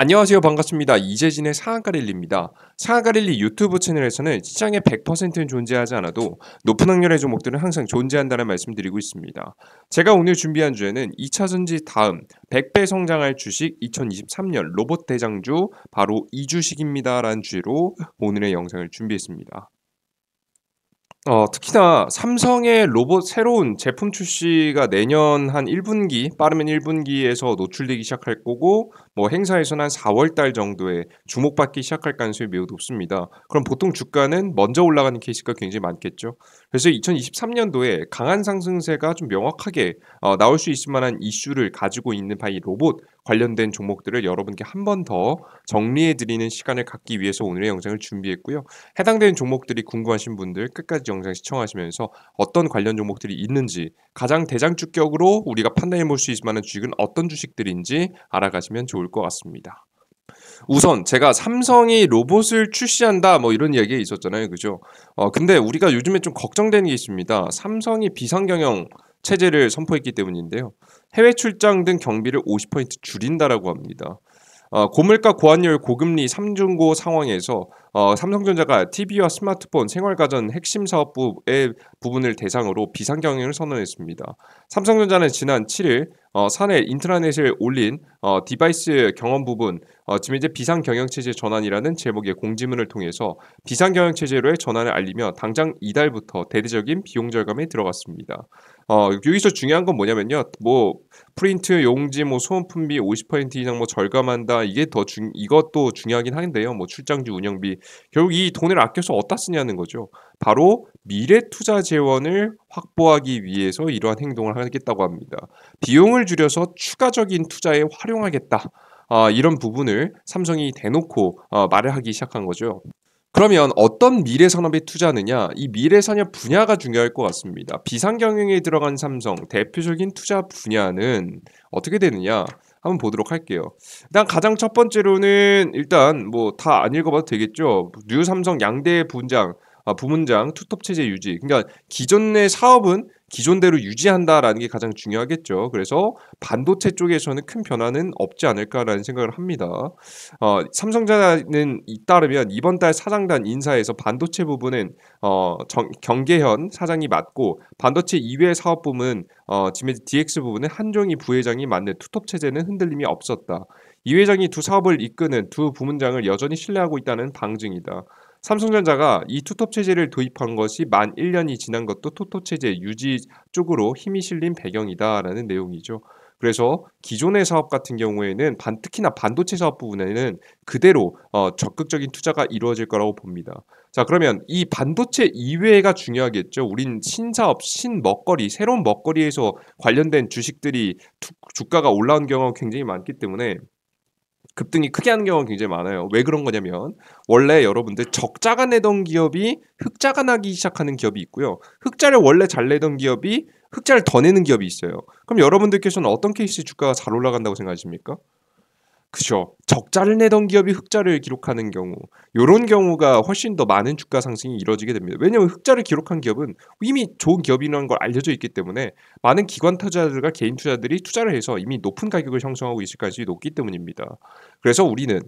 안녕하세요. 반갑습니다. 이재진의 상한가릴리입니다. 상한가릴리 유튜브 채널에서는 시장에 100%는 존재하지 않아도 높은 확률의 종목들은 항상 존재한다는 말씀드리고 있습니다. 제가 오늘 준비한 주제는 2차전지 다음 100배 성장할 주식 2023년 로봇 대장주 바로 이 주식입니다라는 주제로 오늘의 영상을 준비했습니다. 특히나 삼성의 로봇 새로운 제품 출시가 내년 한 1분기, 빠르면 1분기에서 노출되기 시작할 거고, 뭐 행사에서는 한 4월 달 정도에 주목받기 시작할 가능성이 매우 높습니다. 그럼 보통 주가는 먼저 올라가는 케이스가 굉장히 많겠죠. 그래서 2023년도에 강한 상승세가 좀 명확하게 나올 수 있을 만한 이슈를 가지고 있는 바이 로봇 관련된 종목들을 여러분께 한 번 더 정리해 드리는 시간을 갖기 위해서 오늘의 영상을 준비했고요. 해당되는 종목들이 궁금하신 분들 끝까지 영상 시청하시면서 어떤 관련 종목들이 있는지 가장 대장주격으로 우리가 판단해 볼 수 있을 만한 주식은 어떤 주식들인지 알아가시면 좋을 것 같습니다. 우선 제가 삼성이 로봇을 출시한다 뭐 이런 이야기가 있었잖아요. 그죠? 근데 우리가 요즘에 좀 걱정되는 게 있습니다. 삼성이 비상경영 체제를 선포했기 때문인데요. 해외 출장 등 경비를 50% 줄인다라고 합니다. 고물가, 고환율, 고금리, 삼중고 상황에서 삼성전자가 TV와 스마트폰, 생활가전 핵심 사업부의 부분을 대상으로 비상경영을 선언했습니다. 삼성전자는 지난 7일 사내 인트라넷을 올린 디바이스 경험 부분, 지금 이제 비상경영체제 전환이라는 제목의 공지문을 통해서 비상경영체제로의 전환을 알리며 당장 이달부터 대대적인 비용 절감에 들어갔습니다. 여기서 중요한 건 뭐냐면요. 뭐 프린트, 용지, 뭐 소모품비 50% 이상 뭐 절감한다. 이것도 중요하긴 한데요. 뭐 출장주 운영비 결국 이 돈을 아껴서 어디다 쓰냐는 거죠. 바로 미래 투자 재원을 확보하기 위해서 이러한 행동을 하겠다고 합니다. 비용을 줄여서 추가적인 투자에 활용하겠다. 이런 부분을 삼성이 대놓고 말을 하기 시작한 거죠. 그러면 어떤 미래 산업에 투자하느냐? 이 미래 산업 분야가 중요할 것 같습니다. 비상경영에 들어간 삼성 대표적인 투자 분야는 어떻게 되느냐? 한번 보도록 할게요. 일단 가장 첫 번째로는 일단 뭐 다 안 읽어봐도 되겠죠. 뉴 삼성 양대 부문장 투톱 체제 유지. 그러니까 기존의 사업은 기존대로 유지한다라는 게 가장 중요하겠죠. 그래서 반도체 쪽에서는 큰 변화는 없지 않을까라는 생각을 합니다. 삼성전자는 잇따르면 이번 달 사장단 인사에서 반도체 부분은 경계현 사장이 맡고 반도체 이외의 사업 부문 지금 DX 부분은 한종희 부회장이 맡는 투톱 체제는 흔들림이 없었다. 이 회장이 두 사업을 이끄는 두 부문장을 여전히 신뢰하고 있다는 방증이다. 삼성전자가 이 투톱 체제를 도입한 것이 만 1년이 지난 것도 투톱 체제 유지 쪽으로 힘이 실린 배경이다라는 내용이죠. 그래서 기존의 사업 같은 경우에는 특히나 반도체 사업 부분에는 그대로 적극적인 투자가 이루어질 거라고 봅니다. 자, 그러면 이 반도체 이외가 중요하겠죠. 우린 신사업, 신먹거리, 새로운 먹거리에서 관련된 주식들이 주가가 올라온 경우가 굉장히 많기 때문에 급등이 크게 하는 경우가 굉장히 많아요. 왜 그런 거냐면 원래 여러분들 적자가 내던 기업이 흑자가 나기 시작하는 기업이 있고요. 흑자를 원래 잘 내던 기업이 흑자를 더 내는 기업이 있어요. 그럼 여러분들께서는 어떤 케이스 주가가 잘 올라간다고 생각하십니까? 그죠. 적자를 내던 기업이 흑자를 기록하는 경우, 요런 경우가 훨씬 더 많은 주가 상승이 이루어지게 됩니다. 왜냐하면 흑자를 기록한 기업은 이미 좋은 기업이라는 걸 알려져 있기 때문에 많은 기관 투자자들과 개인 투자들이 투자를 해서 이미 높은 가격을 형성하고 있을 가능성이 높기 때문입니다. 그래서 우리는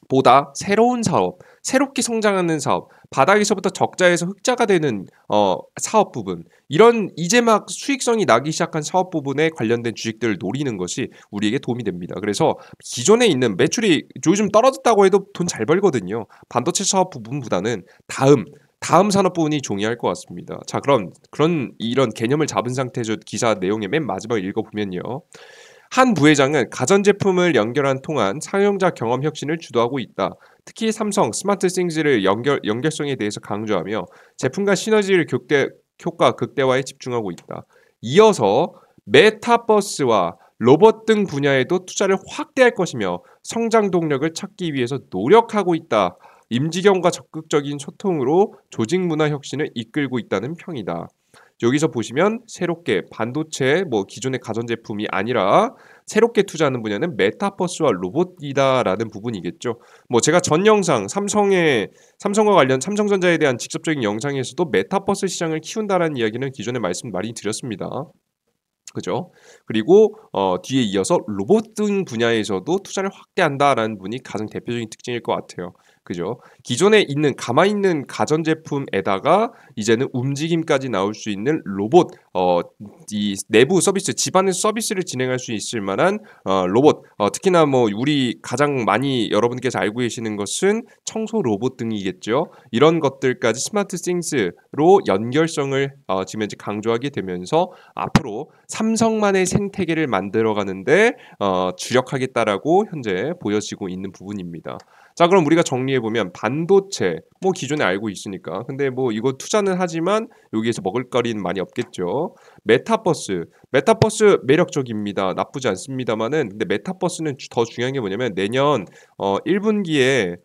보다 새로운 사업, 새롭게 성장하는 사업, 바닥에서부터 적자에서 흑자가 되는 사업 부분, 이런 이제 막 수익성이 나기 시작한 사업 부분에 관련된 주식들을 노리는 것이 우리에게 도움이 됩니다. 그래서 기존에 있는 매출이 요즘 떨어졌다고 해도 돈 잘 벌거든요. 반도체 사업 부분보다는 다음 산업 부분이 중요할 것 같습니다. 자, 그럼 이런 개념을 잡은 상태에서 기사 내용의 맨 마지막을 읽어보면요. 한 부회장은 가전제품을 연결한 통한 사용자 경험 혁신을 주도하고 있다. 특히 삼성 스마트싱즈를 연결성에 대해서 강조하며 제품과 시너지를 효과 극대화에 집중하고 있다. 이어서 메타버스와 로봇 등 분야에도 투자를 확대할 것이며 성장 동력을 찾기 위해서 노력하고 있다. 임직원과 적극적인 소통으로 조직 문화 혁신을 이끌고 있다는 평이다. 여기서 보시면 새롭게 반도체 기존의 가전제품이 아니라 새롭게 투자하는 분야는 메타버스와 로봇이다라는 부분이겠죠. 제가 전 영상 삼성과 관련 삼성전자에 대한 직접적인 영상에서도 메타버스 시장을 키운다라는 이야기는 기존에 말씀 많이 드렸습니다. 그죠? 그리고 뒤에 이어서 로봇 등 분야에서도 투자를 확대한다라는 분이 가장 대표적인 특징일 것 같아요. 그죠? 기존에 있는 가만히 있는 가전제품에다가 이제는 움직임까지 나올 수 있는 로봇, 이 내부 서비스, 집안에서 서비스를 진행할 수 있을 만한 로봇, 특히나 뭐 우리 가장 많이 여러분께서 알고 계시는 것은 청소 로봇 등이겠죠. 이런 것들까지 스마트 싱스로 연결성을 지금 현재 강조하게 되면서 앞으로 삼성만의 생태계를 만들어가는데 주력하겠다라고 현재 보여지고 있는 부분입니다. 자, 그럼 우리가 정리해 보면 반도체 뭐 기존에 알고 있으니까 근데 뭐 이거 투자는 하지만 여기에서 먹을거리는 많이 없겠죠. 메타버스 매력적입니다. 나쁘지 않습니다만은 근데 메타버스는 더 중요한 게 뭐냐면 내년 1분기에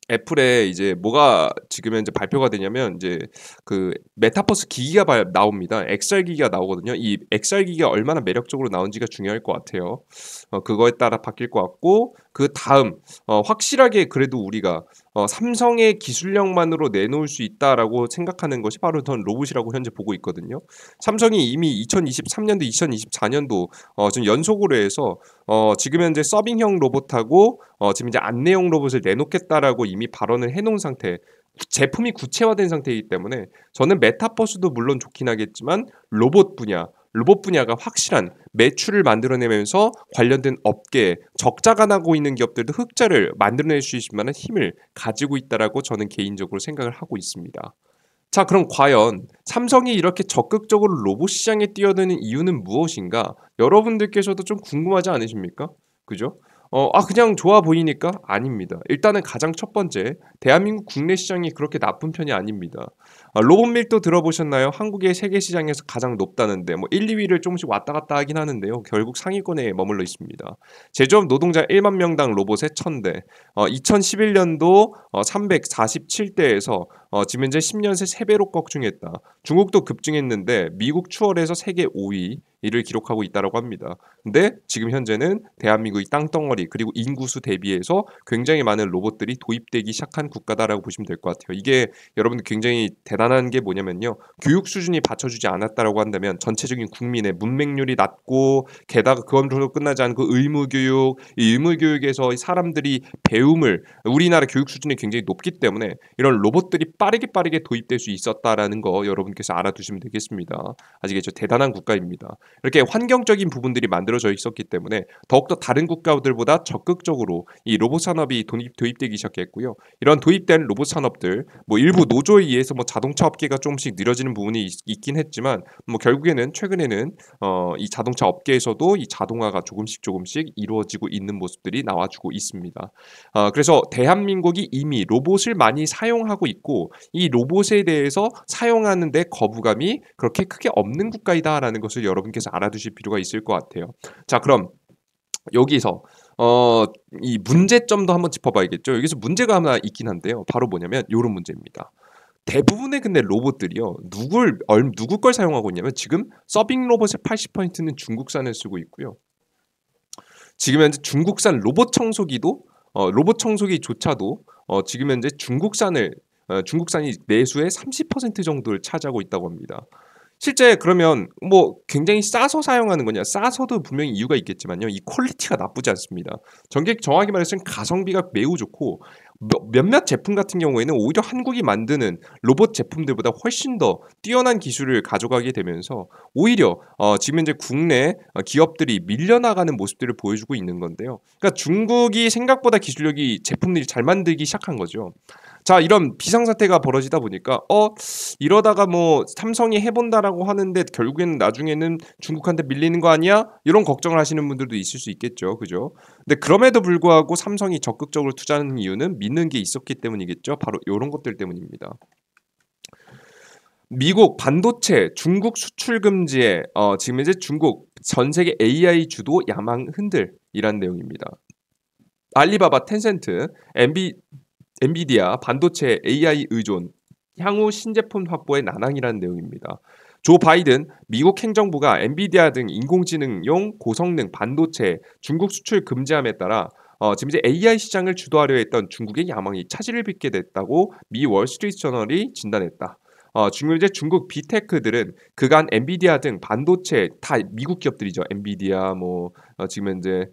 애플의 이제 뭐가 지금 현재 발표가 되냐면 이제 그 메타버스 기기가 나옵니다. XR 기기가 나오거든요. 이 XR 기기가 얼마나 매력적으로 나온지가 중요할 것 같아요. 그거에 따라 바뀔 것 같고 그 다음 확실하게 그래도 우리가 삼성의 기술력만으로 내놓을 수 있다라고 생각하는 것이 바로 전 로봇이라고 현재 보고 있거든요. 삼성이 이미 2023년도, 2024년도 지금 연속으로 해서 지금 현재 서빙형 로봇하고 지금 이제 안내용 로봇을 내놓겠다라고 이미 발언을 해놓은 상태. 제품이 구체화된 상태이기 때문에 저는 메타버스도 물론 좋긴 하겠지만 로봇 분야가 확실한 매출을 만들어내면서 관련된 업계에 적자가 나고 있는 기업들도 흑자를 만들어낼 수 있을 만한 힘을 가지고 있다라고 저는 개인적으로 생각을 하고 있습니다. 자, 그럼 과연 삼성이 이렇게 적극적으로 로봇 시장에 뛰어드는 이유는 무엇인가? 여러분들께서도 좀 궁금하지 않으십니까? 그죠? 그냥 좋아 보이니까? 아닙니다. 일단은 가장 첫 번째, 대한민국 국내 시장이 그렇게 나쁜 편이 아닙니다. 로봇 밀도 들어보셨나요? 한국의 세계 시장에서 가장 높다는데, 뭐 1, 2위를 조금씩 왔다 갔다 하긴 하는데요. 결국 상위권에 머물러 있습니다. 제조업 노동자 1만 명당 로봇에 1000대, 2011년도 347대에서 지금 현재 10년 새 3배로 꺾중했다. 중국도 급증했는데 미국 추월해서 세계 5위 이를 기록하고 있다고 합니다. 근데 지금 현재는 대한민국이 땅덩어리 그리고 인구수 대비해서 굉장히 많은 로봇들이 도입되기 시작한 국가다라고 보시면 될 것 같아요. 이게 여러분들 굉장히 대단한 게 뭐냐면요. 교육 수준이 받쳐주지 않았다라고 한다면 전체적인 국민의 문맹률이 낮고 게다가 그것으로 끝나지 않고 의무교육, 이 의무교육에서 사람들이 배움을 우리나라 교육 수준이 굉장히 높기 때문에 이런 로봇들이 빠르게 도입될 수 있었다라는 거 여러분께서 알아두시면 되겠습니다. 아시겠죠? 대단한 국가입니다. 이렇게 환경적인 부분들이 만들어져 있었기 때문에 더욱더 다른 국가들보다 적극적으로 이 로봇 산업이 도입되기 시작했고요. 이런 도입된 로봇 산업들 뭐 일부 노조에 의해서 뭐 자동차 업계가 조금씩 느려지는 부분이 있긴 했지만 뭐 결국에는 최근에는 이 자동차 업계에서도 이 자동화가 조금씩 이루어지고 있는 모습들이 나와주고 있습니다. 그래서 대한민국이 이미 로봇을 많이 사용하고 있고 이 로봇에 대해서 사용하는데 거부감이 그렇게 크게 없는 국가이다라는 것을 여러분께서 알아두실 필요가 있을 것 같아요. 자, 그럼 여기서 이 문제점도 한번 짚어봐야겠죠. 여기서 문제가 하나 있긴 한데요. 바로 뭐냐면 이런 문제입니다. 대부분의 근데 로봇들이요. 누구 걸 사용하고 있냐면 지금 서빙 로봇의 80%는 중국산을 쓰고 있고요. 지금 현재 중국산 로봇 청소기조차도 지금 현재 중국산이 내수의 30% 정도를 차지하고 있다고 합니다. 실제 그러면 뭐 굉장히 싸서 사용하는 거냐? 싸서도 분명히 이유가 있겠지만요. 이 퀄리티가 나쁘지 않습니다. 정확히 말해서 가성비가 매우 좋고 몇몇 제품 같은 경우에는 오히려 한국이 만드는 로봇 제품들보다 훨씬 더 뛰어난 기술을 가져가게 되면서 오히려 지금 현재 국내 기업들이 밀려나가는 모습들을 보여주고 있는 건데요. 그러니까 중국이 생각보다 기술력이 제품들이 잘 만들기 시작한 거죠. 자, 이런 비상사태가 벌어지다 보니까 이러다가 뭐 삼성이 해본다라고 하는데 결국에는 나중에는 중국한테 밀리는 거 아니야? 이런 걱정을 하시는 분들도 있을 수 있겠죠. 그죠? 근데 그럼에도 불구하고 삼성이 적극적으로 투자하는 이유는 믿는 게 있었기 때문이겠죠. 바로 이런 것들 때문입니다. 미국 반도체 중국 수출 금지에 지금 이제 중국 전 세계 AI 주도 야망 흔들이란 내용입니다. 알리바바, 텐센트, 엔비디아 반도체 AI 의존, 향후 신제품 확보의 난항이라는 내용입니다. 조 바이든 미국 행정부가 엔비디아 등 인공지능용 고성능 반도체 중국 수출 금지함에 따라 지금 이제 AI 시장을 주도하려 했던 중국의 야망이 차질을 빚게 됐다고 미 월스트리트 저널이 진단했다. 지금 이제 중국 빅테크들은 그간 엔비디아 등 반도체 다 미국 기업들이죠. 엔비디아 뭐 지금 현재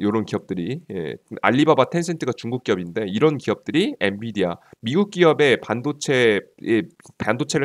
요런 기업들이 알리바바, 텐센트가 중국 기업인데 이런 기업들이 엔비디아 미국 기업의 반도체를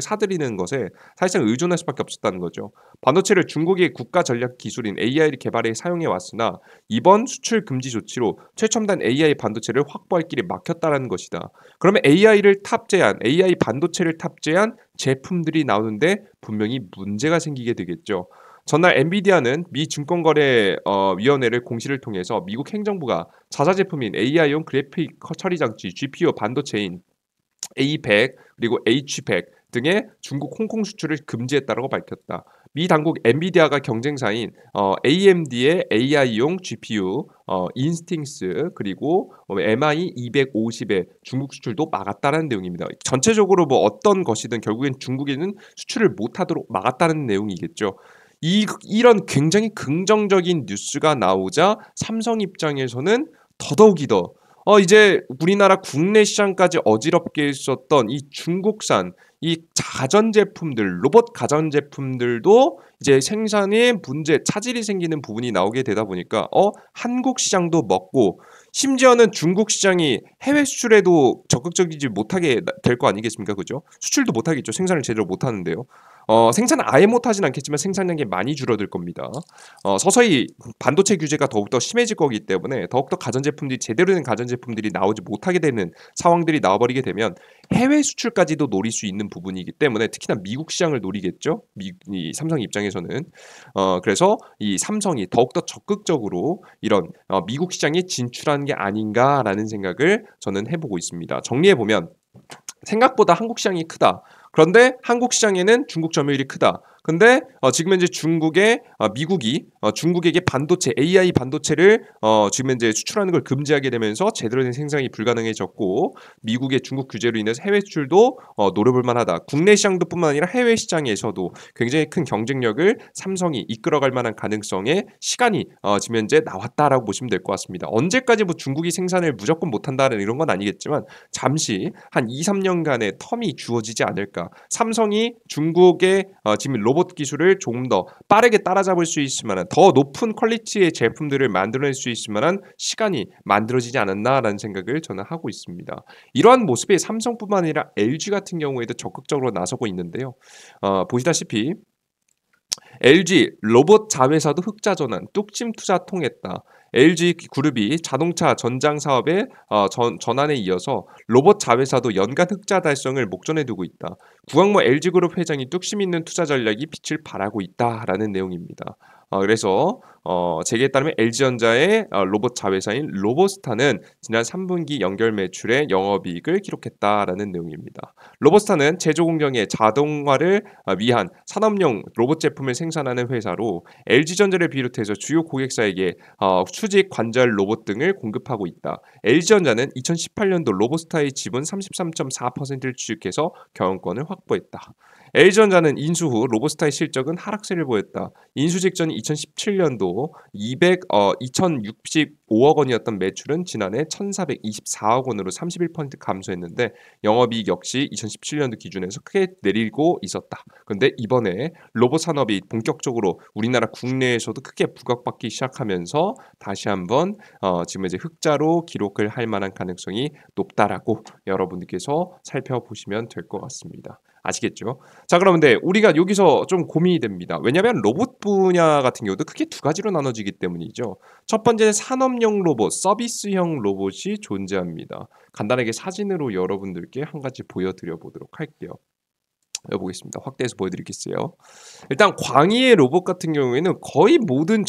사들이는 것에 사실상 의존할 수밖에 없었다는 거죠. 반도체를 중국의 국가 전략 기술인 AI를 개발해 사용해 왔으나 이번 수출 금지 조치로 최첨단 AI 반도체를 확보할 길이 막혔다라는 것이다. 그러면 AI 반도체를 탑재한 제품들이 나오는데 분명히 문제가 생기게 되겠죠. 전날 엔비디아는 미 증권거래위원회를 공시를 통해서 미국 행정부가 자사 제품인 AI용 그래픽 처리 장치 GPU 반도체인 A100 그리고 H100 등의 중국 홍콩 수출을 금지했다고 밝혔다. 미 당국 엔비디아가 경쟁사인 AMD의 AI용 GPU 인스팅스 그리고 MI250의 중국 수출도 막았다는 내용입니다. 전체적으로 뭐 어떤 것이든 결국엔 중국에는 수출을 못하도록 막았다는 내용이겠죠. 이런 굉장히 긍정적인 뉴스가 나오자 삼성 입장에서는 더더욱이 더 이제 우리나라 국내 시장까지 어지럽게 했었던 이 중국산 이 가전제품들, 로봇 가전제품들도 이제 생산에 문제, 차질이 생기는 부분이 나오게 되다 보니까 한국 시장도 먹고 심지어는 중국 시장이 해외 수출에도 적극적이지 못하게 될 거 아니겠습니까? 그죠? 수출도 못하겠죠. 생산을 제대로 못하는데요. 생산을 아예 못하진 않겠지만 생산량이 많이 줄어들 겁니다. 서서히 반도체 규제가 더욱더 심해질 거기 때문에 더욱더 가전제품들이 제대로 된 가전제품들이 나오지 못하게 되는 상황들이 나와버리게 되면 해외 수출까지도 노릴 수 있는 부분이기 때문에 특히나 미국 시장을 노리겠죠. 이 삼성 입장에서는 그래서 이 삼성이 더욱더 적극적으로 이런 미국 시장에 진출하는 게 아닌가라는 생각을 저는 해보고 있습니다. 정리해보면 생각보다 한국 시장이 크다. 그런데 한국 시장에는 중국 점유율이 크다. 근데 지금 현재 미국이 중국에게 반도체 AI 반도체를 지금 현재 수출하는 걸 금지하게 되면서 제대로 된 생산이 불가능해졌고 미국의 중국 규제로 인해서 해외 수출도 노려볼 만하다. 국내 시장도뿐만 아니라 해외 시장에서도 굉장히 큰 경쟁력을 삼성이 이끌어갈 만한 가능성의 시간이 지금 현재 나왔다라고 보시면 될 것 같습니다. 언제까지 뭐 중국이 생산을 무조건 못한다는 이런 건 아니겠지만 잠시 한 2, 3년간의 텀이 주어지지 않을까. 삼성이 중국의 지금 로봇 기술을 조금 더 빠르게 따라잡을 수 있을 만한 더 높은 퀄리티의 제품들을 만들어낼 수 있을 만한 시간이 만들어지지 않았나라는 생각을 저는 하고 있습니다. 이러한 모습에 삼성뿐만 아니라 LG 같은 경우에도 적극적으로 나서고 있는데요. 보시다시피 LG 로봇 자회사도 흑자 전환, 뚝심 투자 통했다. LG 그룹이 자동차 전장 사업의 전환에 이어서 로봇 자회사도 연간 흑자 달성을 목전에 두고 있다. 구광모 LG그룹 회장이 뚝심 있는 투자 전략이 빛을 발하고 있다라는 내용입니다. 그래서 재계에 따르면 LG전자의 로봇 자회사인 로보스타는 지난 3분기 연결 매출의 영업이익을 기록했다라는 내용입니다. 로보스타는 제조 공정의 자동화를 위한 산업용 로봇 제품을 생산하는 회사로 LG전자를 비롯해서 주요 고객사에게 수직 관절 로봇 등을 공급하고 있다. LG전자는 2018년도 로보스타의 지분 33.4%를 취득해서 경영권을 확보했다. LG전자는 인수 후 로보스타의 실적은 하락세를 보였다. 인수 직전 2017년도 2,065억 원이었던 매출은 지난해 1,424억 원으로 31% 감소했는데 영업이익 역시 2017년도 기준에서 크게 내리고 있었다. 그런데 이번에 로봇 산업이 본격적으로 우리나라 국내에서도 크게 부각받기 시작하면서 다시 한번 지금 이제 흑자로 기록을 할 만한 가능성이 높다라고 여러분들께서 살펴보시면 될 것 같습니다. 아시겠죠? 자, 그런데 우리가 여기서 좀 고민이 됩니다. 왜냐하면 로봇 분야 같은 경우도 크게 두 가지로 나눠지기 때문이죠. 첫 번째는 산업용 로봇, 서비스형 로봇이 존재합니다. 간단하게 사진으로 여러분들께 한 가지 보여드려 보도록 할게요. 보겠습니다. 확대해서 보여드리겠어요. 일단 광희의 로봇 같은 경우에는 거의 모든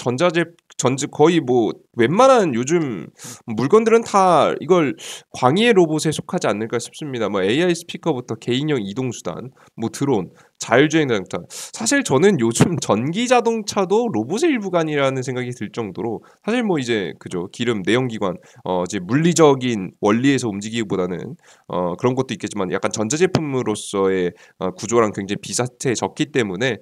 거의 뭐 웬만한 요즘 물건들은 다 이걸 광희의 로봇에 속하지 않을까 싶습니다. 뭐 AI 스피커부터 개인형 이동 수단, 뭐 드론, 자율주행 자동차. 사실 저는 요즘 전기 자동차도 로봇의 일부가 아니라는 생각이 들 정도로 사실 뭐 이제 그죠 기름 내연기관 이제 물리적인 원리에서 움직이기보다는 그런 것도 있겠지만 약간 전자제품으로서의 구조랑 굉장히 비슷해졌기 때문에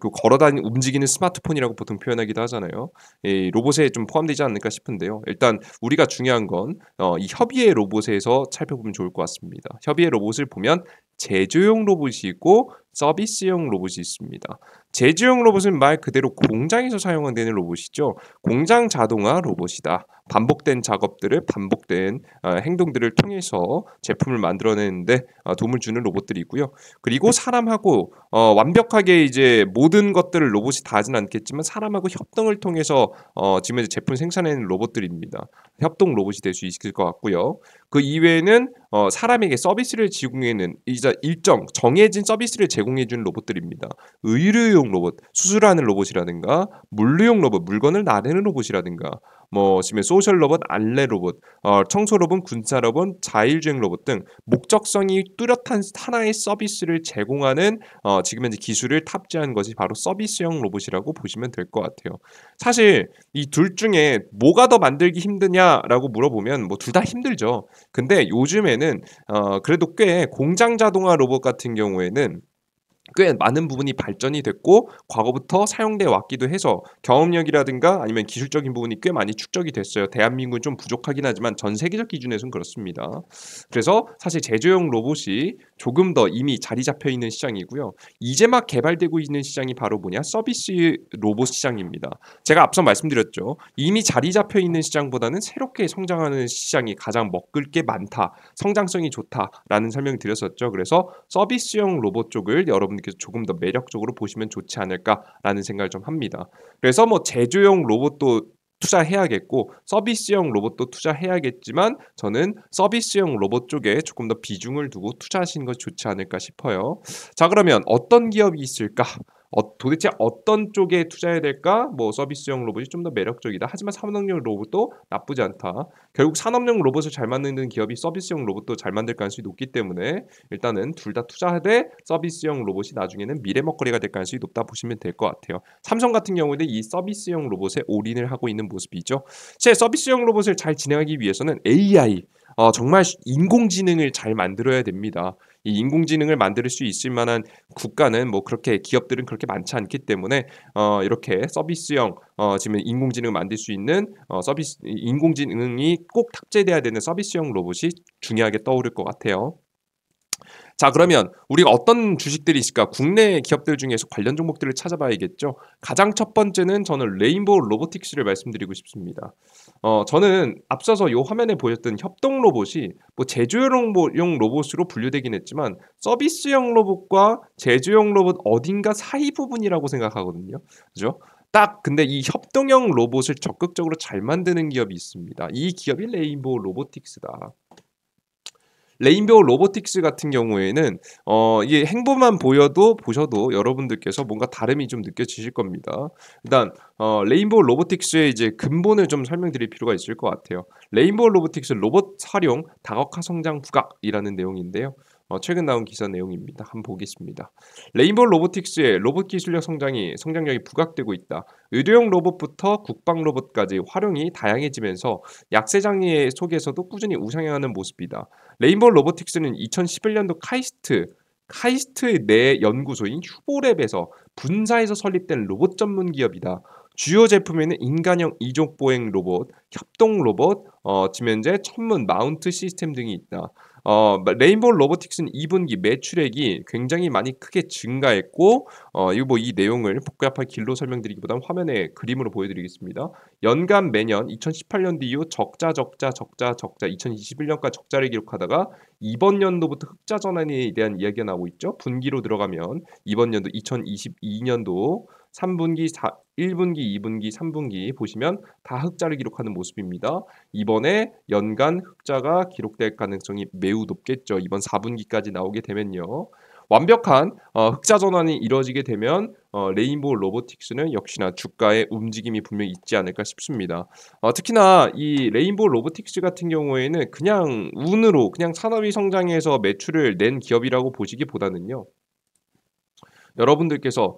그 걸어다니는 움직이는 스마트폰이라고 보통 표현하기도 하잖아요. 이 로봇에 좀 포함되지 않을까 싶은데요. 일단 우리가 중요한 건 이 협의의 로봇에서 살펴보면 좋을 것 같습니다. 협의의 로봇을 보면 제조용 로봇이 있고 서비스용 로봇이 있습니다. 제조용 로봇은 말 그대로 공장에서 사용되는 로봇이죠. 공장 자동화 로봇이다. 반복된 작업들을 반복된 행동들을 통해서 제품을 만들어내는데 도움을 주는 로봇들이 있고요. 그리고 사람하고 완벽하게 이제 모든 것들을 로봇이 다 하진 않겠지만 사람하고 협동을 통해서 지금 이제 제품 생산하는 로봇들입니다. 협동 로봇이 될 수 있을 것 같고요. 그 이외에는 사람에게 서비스를 제공하는 이제 일정 정해진 서비스를 제공해주는 로봇들입니다. 의료용 로봇, 수술하는 로봇이라든가 물류용 로봇, 물건을 나르는 로봇이라든가 뭐 지금 소셜 로봇, 안내 로봇, 청소 로봇, 군사 로봇, 자율주행 로봇 등 목적성이 뚜렷한 하나의 서비스를 제공하는 지금 현재 기술을 탑재한 것이 바로 서비스형 로봇이라고 보시면 될 것 같아요. 사실 이 둘 중에 뭐가 더 만들기 힘드냐라고 물어보면 뭐 둘 다 힘들죠. 근데 요즘에는 그래도 꽤 공장 자동화 로봇 같은 경우에는 꽤 많은 부분이 발전이 됐고 과거부터 사용돼 왔기도 해서 경험력이라든가 아니면 기술적인 부분이 꽤 많이 축적이 됐어요. 대한민국은 좀 부족하긴 하지만 전 세계적 기준에서는 그렇습니다. 그래서 사실 제조용 로봇이 조금 더 이미 자리 잡혀 있는 시장이고요. 이제 막 개발되고 있는 시장이 바로 뭐냐? 서비스 로봇 시장입니다. 제가 앞서 말씀드렸죠. 이미 자리 잡혀 있는 시장보다는 새롭게 성장하는 시장이 가장 먹을 게 많다. 성장성이 좋다라는 설명을 드렸었죠. 그래서 서비스용 로봇 쪽을 여러분께서 조금 더 매력적으로 보시면 좋지 않을까라는 생각을 좀 합니다. 그래서 뭐 제조용 로봇도 투자해야겠고 서비스형 로봇도 투자해야겠지만 저는 서비스형 로봇 쪽에 조금 더 비중을 두고 투자하시는 것이 좋지 않을까 싶어요. 자, 그러면 어떤 기업이 있을까? 도대체 어떤 쪽에 투자해야 될까? 뭐 서비스형 로봇이 좀 더 매력적이다. 하지만 산업용 로봇도 나쁘지 않다. 결국 산업용 로봇을 잘 만드는 기업이 서비스형 로봇도 잘 만들 가능성이 높기 때문에 일단은 둘 다 투자하되 서비스형 로봇이 나중에는 미래 먹거리가 될 가능성이 높다 보시면 될 것 같아요. 삼성 같은 경우에는 이 서비스형 로봇에 올인을 하고 있는 모습이죠. 제 서비스형 로봇을 잘 진행하기 위해서는 AI 정말 인공지능을 잘 만들어야 됩니다. 이 인공지능을 만들 수 있을 만한 국가는 뭐 그렇게 기업들은 그렇게 많지 않기 때문에 이렇게 서비스형 지금 인공지능을 만들 수 있는 서비스 인공지능이 꼭 탑재돼야 되는 서비스형 로봇이 중요하게 떠오를 것 같아요. 자, 그러면 우리가 어떤 주식들이 있을까? 국내 기업들 중에서 관련 종목들을 찾아봐야겠죠. 가장 첫 번째는 저는 레인보우 로보틱스를 말씀드리고 싶습니다. 저는 앞서서 요 화면에 보였던 협동 로봇이 뭐 제조용 로봇으로 분류되긴 했지만 서비스형 로봇과 제조용 로봇 어딘가 사이 부분이라고 생각하거든요. 그죠? 딱 근데 이 협동형 로봇을 적극적으로 잘 만드는 기업이 있습니다. 이 기업이 레인보우 로보틱스다. 레인보우 로보틱스 같은 경우에는 이게 행보만 보셔도 여러분들께서 뭔가 다름이 좀 느껴지실 겁니다. 일단 레인보우 로보틱스의 이제 근본을 좀 설명드릴 필요가 있을 것 같아요. 레인보우 로보틱스 로봇 활용 다각화 성장 부각이라는 내용인데요. 최근 나온 기사 내용입니다. 한번 보겠습니다. 레인보우 로보틱스의 로봇 기술력 성장력이 부각되고 있다. 의료용 로봇부터 국방 로봇까지 활용이 다양해지면서 약세 장애 속에서도 꾸준히 우상향하는 모습이다. 레인보우 로보틱스는 2011년도 카이스트 내 연구소인 휴보랩에서 분사해서 설립된 로봇 전문 기업이다. 주요 제품에는 인간형 이족 보행 로봇, 협동 로봇, 지금 현재 천문 마운트 시스템 등이 있다. 레인보우 로보틱스는 2분기 매출액이 굉장히 많이 크게 증가했고, 이거 뭐 이 내용을 복잡하게 길로 설명드리기보다는 화면에 그림으로 보여드리겠습니다. 연간 매년 2018년도 이후 적자 2021년까지 적자를 기록하다가 이번 연도부터 흑자 전환에 대한 이야기가 나오고 있죠. 분기로 들어가면 이번 연도 2022년도 3분기, 1분기, 2분기, 3분기 보시면 다 흑자를 기록하는 모습입니다. 이번에 연간 흑자가 기록될 가능성이 매우 높겠죠. 이번 4분기까지 나오게 되면요. 완벽한 흑자 전환이 이루어지게 되면 레인보우 로보틱스는 역시나 주가의 움직임이 분명히 있지 않을까 싶습니다. 특히나 이 레인보우 로보틱스 같은 경우에는 그냥 운으로 그냥 산업이 성장해서 매출을 낸 기업이라고 보시기보다는요. 여러분들께서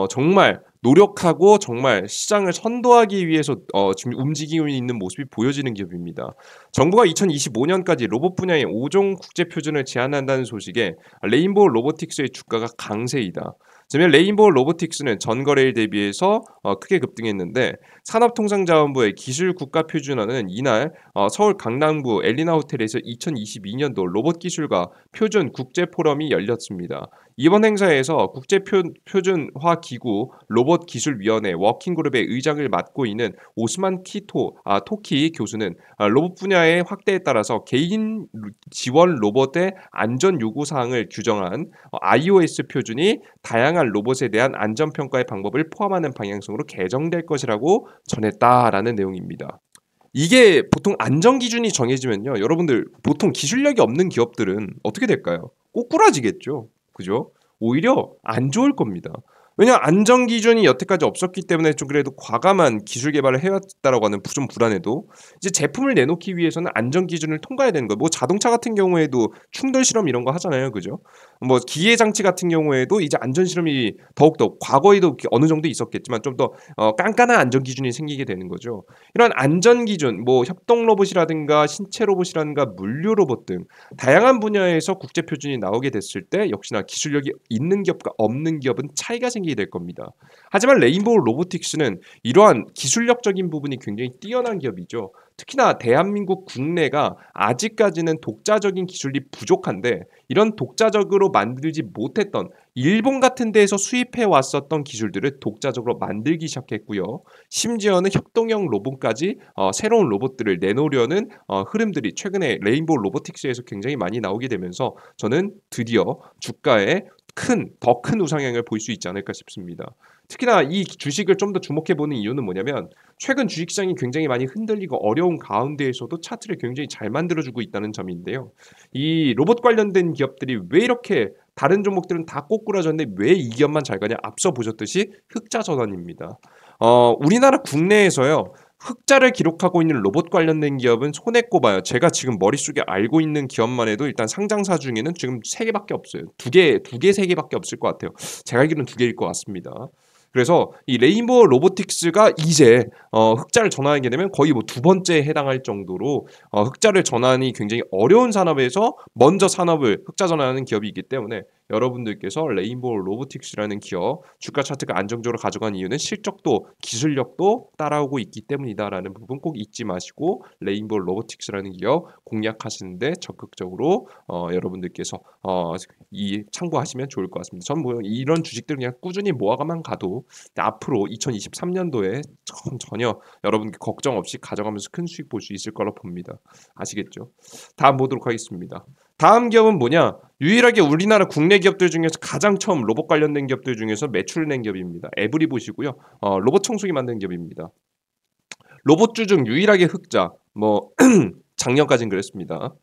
정말 노력하고 정말 시장을 선도하기 위해서 지금 움직이고 있는 모습이 보여지는 기업입니다. 정부가 2025년까지 로봇 분야의 5종 국제 표준을 제한한다는 소식에 레인보우 로보틱스의 주가가 강세이다. 지금 레인보우 로보틱스는 전거래일 대비해서 크게 급등했는데 산업통상자원부의 기술국가표준화는 이날 서울 강남구 엘리나 호텔에서 2022년도 로봇 기술과 표준 국제포럼이 열렸습니다. 이번 행사에서 국제표준화 기구 로봇기술위원회 워킹그룹의 의장을 맡고 있는 오스만 토키 교수는 로봇 분야의 확대에 따라서 개인 지원 로봇의 안전 요구 사항을 규정한 iOS 표준이 다양한 로봇에 대한 안전 평가의 방법을 포함하는 방향성으로 개정될 것이라고 전했다라는 내용입니다. 이게 보통 안전 기준이 정해지면요. 여러분들 보통 기술력이 없는 기업들은 어떻게 될까요? 꼬꾸라지겠죠. 그죠? 오히려 안 좋을 겁니다. 왜냐하면 안전 기준이 여태까지 없었기 때문에 좀 그래도 과감한 기술 개발을 해왔다라고 하는 좀 불안해도 이제 제품을 내놓기 위해서는 안전 기준을 통과해야 되는 거예요. 뭐 자동차 같은 경우에도 충돌 실험 이런 거 하잖아요. 그죠? 뭐 기계 장치 같은 경우에도 이제 안전 실험이 더욱더 과거에도 어느 정도 있었겠지만 좀 더 깐깐한 안전 기준이 생기게 되는 거죠. 이런 안전 기준, 뭐 협동 로봇이라든가 신체 로봇이라든가 물류 로봇 등 다양한 분야에서 국제 표준이 나오게 됐을 때 역시나 기술력이 있는 기업과 없는 기업은 차이가 생기게 될 겁니다. 하지만 레인보우 로보틱스는 이러한 기술력적인 부분이 굉장히 뛰어난 기업이죠. 특히나 대한민국 국내가 아직까지는 독자적인 기술이 부족한데 이런 독자적으로 만들지 못했던 일본 같은 데에서 수입해 왔었던 기술들을 독자적으로 만들기 시작했고요. 심지어는 협동형 로봇까지 새로운 로봇들을 내놓으려는 흐름들이 최근에 레인보우 로보틱스에서 굉장히 많이 나오게 되면서 저는 드디어 주가에 더 큰 우상향을 볼 수 있지 않을까 싶습니다. 특히나 이 주식을 좀 더 주목해보는 이유는 뭐냐면 최근 주식시장이 굉장히 많이 흔들리고 어려운 가운데에서도 차트를 굉장히 잘 만들어주고 있다는 점인데요. 이 로봇 관련된 기업들이 왜 이렇게 다른 종목들은 다 꼬꾸라졌는데 왜 이 기업만 잘 가냐? 앞서 보셨듯이 흑자 전환입니다. 우리나라 국내에서요. 흑자를 기록하고 있는 로봇 관련된 기업은 손에 꼽아요. 제가 지금 머릿속에 알고 있는 기업만 해도 일단 상장사 중에는 지금 3개밖에 없어요. 2개, 3개밖에 없을 것 같아요. 제가 알기로는 2개일 것 같습니다. 그래서 이 레인보우 로보틱스가 이제 흑자를 전환하게 되면 거의 뭐 2번째에 해당할 정도로 흑자를 전환이 굉장히 어려운 산업에서 먼저 산업을 흑자 전환하는 기업이기 때문에 여러분들께서 레인보우 로보틱스라는 기업 주가 차트가 안정적으로 가져간 이유는 실적도 기술력도 따라오고 있기 때문이다라는 부분 꼭 잊지 마시고 레인보우 로보틱스라는 기업 공략하시는데 적극적으로 여러분들께서 이 참고하시면 좋을 것 같습니다. 전 뭐 이런 주식들 그냥 꾸준히 모아가만 가도 앞으로 2023년도에 전혀 여러분께 걱정 없이 가져가면서 큰 수익 볼 수 있을 거라 봅니다. 아시겠죠? 다음 보도록 하겠습니다. 다음 기업은 뭐냐? 유일하게 우리나라 국내 기업들 중에서 가장 처음 로봇 관련된 기업들 중에서 매출을 낸 기업입니다. 에브리봇이고요. 로봇 청소기 만든 기업입니다. 로봇주 중 유일하게 흑자. 뭐 작년까지는 그랬습니다.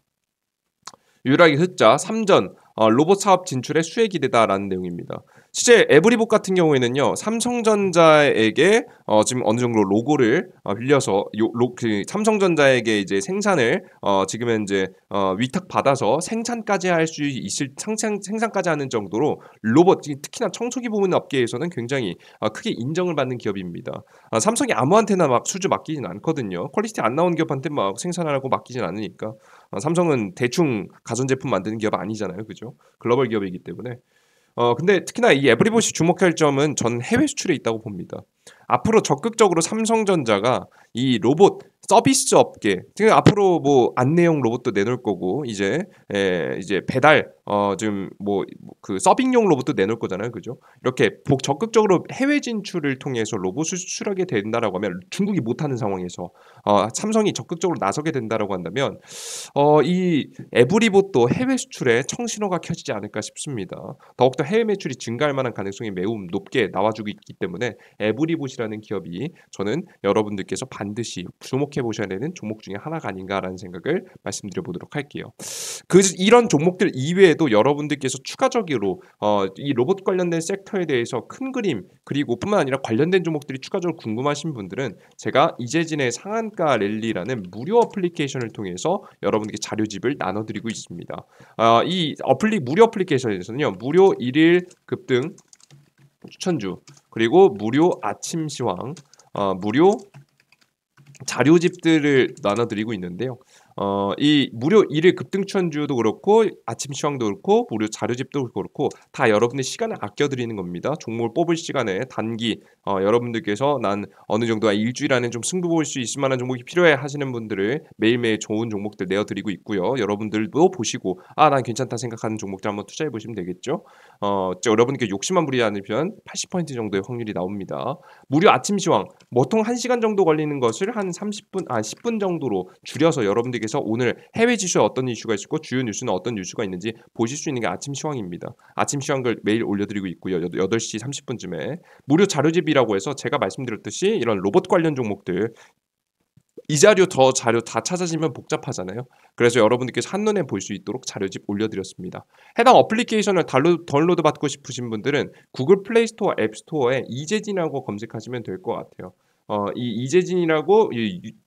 유일하게 흑자 3전 로봇 사업 진출에 수혜 기대다라는 내용입니다. 실제 에브리봇 같은 경우에는요 삼성전자에게 지금 어느 정도 로고를 빌려서 삼성전자에게 이제 생산을 지금 현재 위탁 받아서 생산까지 할 수 있을 생산까지 하는 정도로 로봇 특히나 청소기 부문 업계에서는 굉장히 크게 인정을 받는 기업입니다. 삼성이 아무한테나 막 수주 맡기진 않거든요. 퀄리티 안 나온 기업한테 막 생산하라고 맡기진 않으니까 삼성은 대충 가전제품 만드는 기업 아니잖아요, 그죠? 글로벌 기업이기 때문에. 근데 특히나 이 에브리봇이 주목할 점은 전 해외 수출에 있다고 봅니다. 앞으로 적극적으로 삼성전자가 이 로봇 서비스 업계, 그러니까 앞으로 뭐 안내용 로봇도 내놓을 거고 이제 배달 지금 뭐 그 서빙용 로봇도 내놓을 거잖아요, 그죠? 이렇게 적극적으로 해외 진출을 통해서 로봇을 수출하게 된다라고 하면 중국이 못하는 상황에서 삼성이 적극적으로 나서게 된다라고 한다면 이 에브리봇도 해외 수출에 청신호가 켜지지 않을까 싶습니다. 더욱더 해외 매출이 증가할 만한 가능성이 매우 높게 나와주고 있기 때문에 에브리봇이라는 기업이 저는 여러분들께서 반드시 주목해 보셔야 되는 종목 중에 하나가 아닌가라는 생각을 말씀드려 보도록 할게요. 이런 종목들 이외에도 여러분들께서 추가적으로 이 로봇 관련된 섹터에 대해서 큰 그림 그리고 뿐만 아니라 관련된 종목들이 추가적으로 궁금하신 분들은 제가 이재진의 상한가 랠리라는 무료 어플리케이션을 통해서 여러분께 자료집을 나눠드리고 있습니다. 이 무료 어플리케이션에서는요 무료 1일 급등 추천주 그리고 무료 아침 시황 무료 자료집들을 나눠드리고 있는데요. 이 무료 일일 급등 추천주도 그렇고 아침 시황도 그렇고 무료 자료집도 그렇고 다 여러분의 시간을 아껴 드리는 겁니다. 종목을 뽑을 시간에 단기 여러분들께서 난 어느 정도 일주일 안에 좀 승부 볼 수 있을 만한 종목이 필요해 하시는 분들을 매일매일 좋은 종목들 내어 드리고 있고요. 여러분들도 보시고 '아 난 괜찮다.' 생각하는 종목들 한번 투자해 보시면 되겠죠. 여러분께 욕심만 부리지 않으면 80% 정도의 확률이 나옵니다. 무료 아침 시황 보통 1 시간 정도 걸리는 것을 한 10분 정도로 줄여서 여러분들께서 오늘 해외 지수에 어떤 이슈가 있었고 주요 뉴스는 어떤 뉴스가 있는지 보실 수 있는 게 아침 시황입니다. 아침 시황을 매일 올려드리고 있고요. 8시 30분쯤에 무료 자료집이라고 해서 제가 말씀드렸듯이 이런 로봇 관련 종목들 이 자료 다 찾아지면 복잡하잖아요. 그래서 여러분들께서 한눈에 볼 수 있도록 자료집 올려드렸습니다. 해당 어플리케이션을 다운로드 받고 싶으신 분들은 구글 플레이 스토어, 앱 스토어에 이재진이라고 검색하시면 될 것 같아요. 이 이재진이라고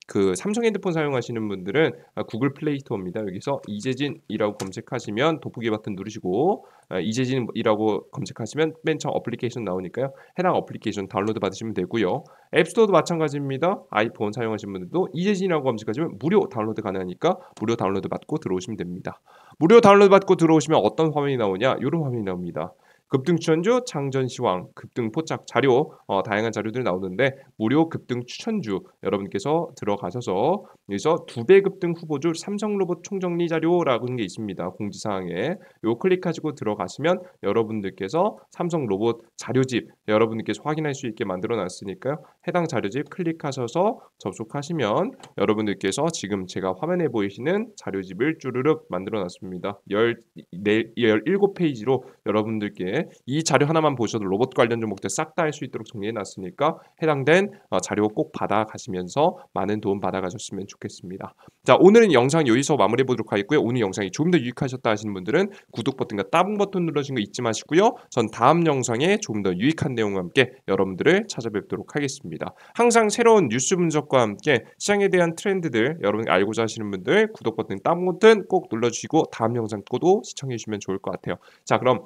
그 삼성 핸드폰 사용하시는 분들은 구글 플레이 스토어입니다. 여기서 이재진이라고 검색하시면 돋보기 버튼 누르시고 이재진이라고 검색하시면 맨 처음 어플리케이션 나오니까요. 해당 어플리케이션 다운로드 받으시면 되고요. 앱스토어도 마찬가지입니다. 아이폰 사용하시는 분들도 이재진이라고 검색하시면 무료 다운로드 가능하니까 무료 다운로드 받고 들어오시면 됩니다. 무료 다운로드 받고 들어오시면 어떤 화면이 나오냐? 이런 화면이 나옵니다. 급등 추천주, 장전 시황, 급등 포착 자료, 다양한 자료들이 나오는데 무료 급등 추천주 여러분께서 들어가셔서 여기서 2배 급등 후보주 삼성로봇 총정리 자료라는 게 있습니다. 공지사항에 요 클릭하시고 들어가시면 여러분들께서 삼성로봇 자료집 여러분들께서 확인할 수 있게 만들어 놨으니까요. 해당 자료집 클릭하셔서 접속하시면 여러분들께서 지금 제가 화면에 보이시는 자료집을 쭈르륵 만들어 놨습니다. 17페이지로 여러분들께 이 자료 하나만 보셔도 로봇 관련 종목들 싹 다 할 수 있도록 정리해 놨으니까 해당된 자료 꼭 받아 가시면서 많은 도움 받아 가셨으면 좋겠습니다. 자, 오늘은 영상 여기서 마무리해 보도록 하겠고요. 오늘 영상이 조금 더 유익하셨다 하시는 분들은 구독 버튼과 따봉 버튼 눌러주신 거 잊지 마시고요. 전 다음 영상에 조금 더 유익한 내용과 함께 여러분들을 찾아뵙도록 하겠습니다. 항상 새로운 뉴스 분석과 함께 시장에 대한 트렌드들 여러분 알고자 하시는 분들 구독 버튼, 따봉 버튼 꼭 눌러주시고 다음 영상 거도 시청해 주시면 좋을 것 같아요. 자, 그럼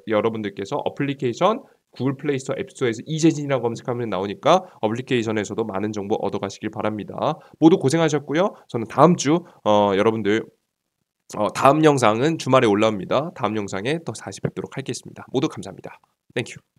여러분들께서 어플리케이션 구글 플레이 스토어, 앱 스토어에서 이재진이라고 검색하면 나오니까 어플리케이션에서도 많은 정보 얻어가시길 바랍니다. 모두 고생하셨고요. 저는 다음 주 여러분들 다음 영상은 주말에 올라옵니다. 다음 영상에 또 다시 뵙도록 하겠습니다. 모두 감사합니다. 땡큐.